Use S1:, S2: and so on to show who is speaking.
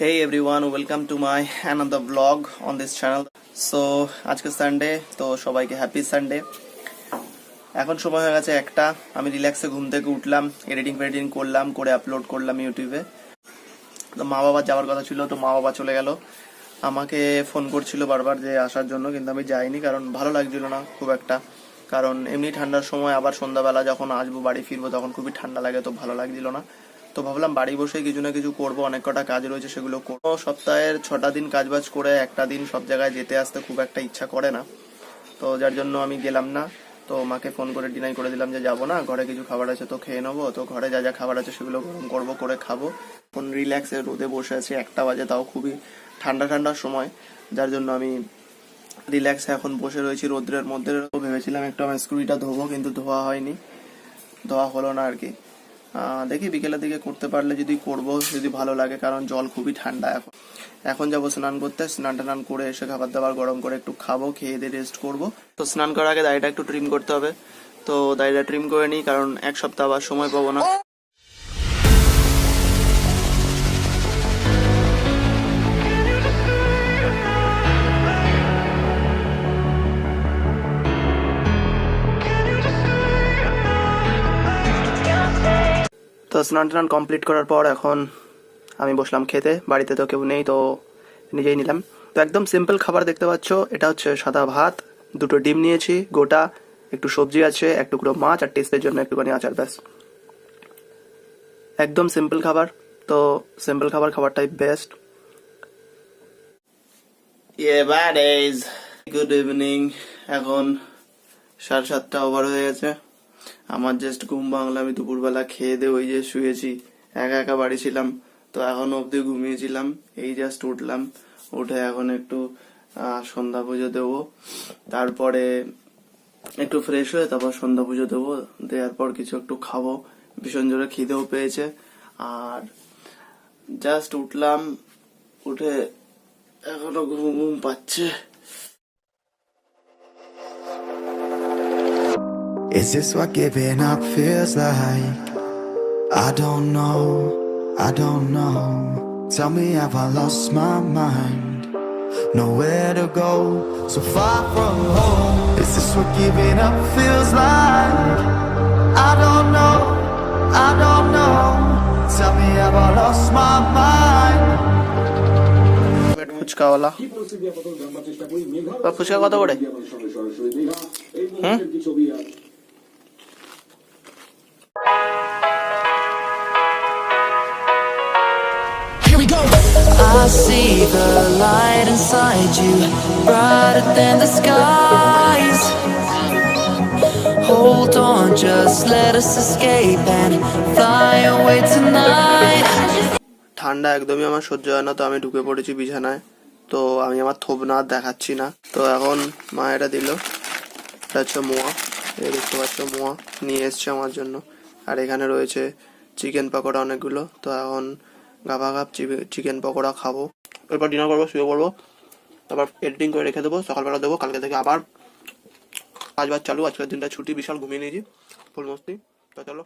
S1: Hey everyone, welcome to my another vlog on this channel. So আজকে Sunday, তো সবাইকে happy Sunday. এখন সময় হয়ে গেছে একটা, আমি রিল্যাক্সে ঘুম থেকে উঠলাম, এডিটিং করলাম, করে আপলোড করলাম ইউটিউবে। তো মা বাবা যাওয়ার কথা ছিল, তো মা বাবা চলে গেল। আমাকে ফোন করছিল বারবার যে আসার জন্য, কিন্তু আমি যাইনি, কারণ ভালো লাগছিল না খুব একটা। কারণ এমনি ঠান্ডার সময় আবার সন্ধ্যাবেলা যখন আসবো, বাড়ি ফিরবো, তখন খুবই ঠান্ডা লাগে, তো ভালো লাগছিল না। তো ভাবলাম বাড়ি বসে কিছু না কিছু করবো, অনেক কটা কাজ রয়েছে সেগুলো করবো। সপ্তাহের 6টা দিন কাজবাজ করে একটা দিন সব জায়গায় যেতে আসতে খুব একটা ইচ্ছা করে না, তো যার জন্য আমি গেলাম না। তো মাকে ফোন করে ডিনাই করে দিলাম যে যাবো না, ঘরে কিছু খাবার আছে তো খেয়ে নেবো। তো ঘরে যা যা খাবার আছে সেগুলো গরম করবো, করে খাবো। এখন রিল্যাক্সে রোদে বসে আছি, 1টা বাজে, তাও খুবই ঠান্ডার সময়, যার জন্য আমি রিল্যাক্সে এখন বসে রয়েছি রোদ্রের মধ্যে। ভেবেছিলাম একটু আমার স্কুটিটা ধোবো, কিন্তু ধোয়া হয়নি, ধোয়া হলো না আর কি। দেখি বিকেলের দিকে করতে পারলে যদি করবো, যদি ভালো লাগে, কারণ জল খুবই ঠান্ডা। এখন যাবো স্নান করতে, স্নান করে এসে খাবার দাবার গরম করে একটু খাবো, খেয়ে দিয়ে রেস্ট করবো। তো স্নান করার আগে দাড়িটা একটু ট্রিম করতে হবে, তো দাড়িটা ট্রিম করে নিই, কারণ এক সপ্তাহ আবার সময় পাবো না। তো স্নান কমপ্লিট করার পর এখন আমি বসলাম খেতে। বাড়িতে তো কেউ নেই, তো নিজেই নিলাম। তো একদম সিম্পল খাবার দেখতে পাচ্ছ, এটা হচ্ছে সাদা ভাত, 2টো ডিম নিয়েছি গোটা, একটু সবজি আছে, এক টুকরো মাছ, আর টেস্টের জন্য একটুখানি আচার, ব্যাস। একদম সিম্পল খাবার, তো সিম্পল খাবারটাই বেস্ট। Good evening. এখন 7:30 ওভার হয়ে গেছে। আমার জাস্ট ঘুম ভাঙলো, আমি দুপুরবেলা খেয়ে দিয়ে ওই যে শুয়েছি, একা বাড়ি ছিলাম, তো এখন অবধি ঘুমিয়েছিলাম। এই জাস্ট উঠলাম, উঠে এখন একটু সন্ধ্যা পুজো দেবো, তারপরে একটু ফ্রেশ হয়ে তারপর সন্ধ্যা পুজো দেবো, দেওয়ার পর কিছু একটু খাবো, ভীষণ জোরে খিদেও পেয়েছে। আর জাস্ট উঠলাম, উঠে এখনো ঘুম পাচ্ছে।
S2: Is this what giving up feels like? I don't know. Tell me, have I lost my mind? Nowhere to go, so far from home. Is this what giving up feels like? I don't know. Tell me, have I lost my mind?
S1: ফুচকাওয়ালা, fuchka কত করে?
S3: I see the light inside you, brighter than the skies. Hold on, just let us escape and fly away tonight.
S1: ঠান্ডা একদমই আমার সহ্য হয় না, তো আমি ঢুকে পড়েছি বিছানায়। তো আমি আমার থোবনা দেখাচ্ছি না। তো এখন মা এটা দিল, এটা হচ্ছে মোয়া, এই দেখতে পাচ্ছ, মোয়া নিয়ে এসছে আমার জন্য। আর এখানে রয়েছে চিকেন পকোড়া অনেকগুলো। তো এখন গাভাগাভ চিকেন পকোড়া খাবো, এরপর ডিনার করবো, শুয়ে পড়বো, তারপর এডিটিং করে রেখে দেবো, সকালবেলা দেবো। কালকে থেকে আবার কাজবাজ চালু, আজকের দিনটা ছুটি, বিশাল ঘুমিয়ে নিয়েছি, ফুল মস্তি। তো চলো।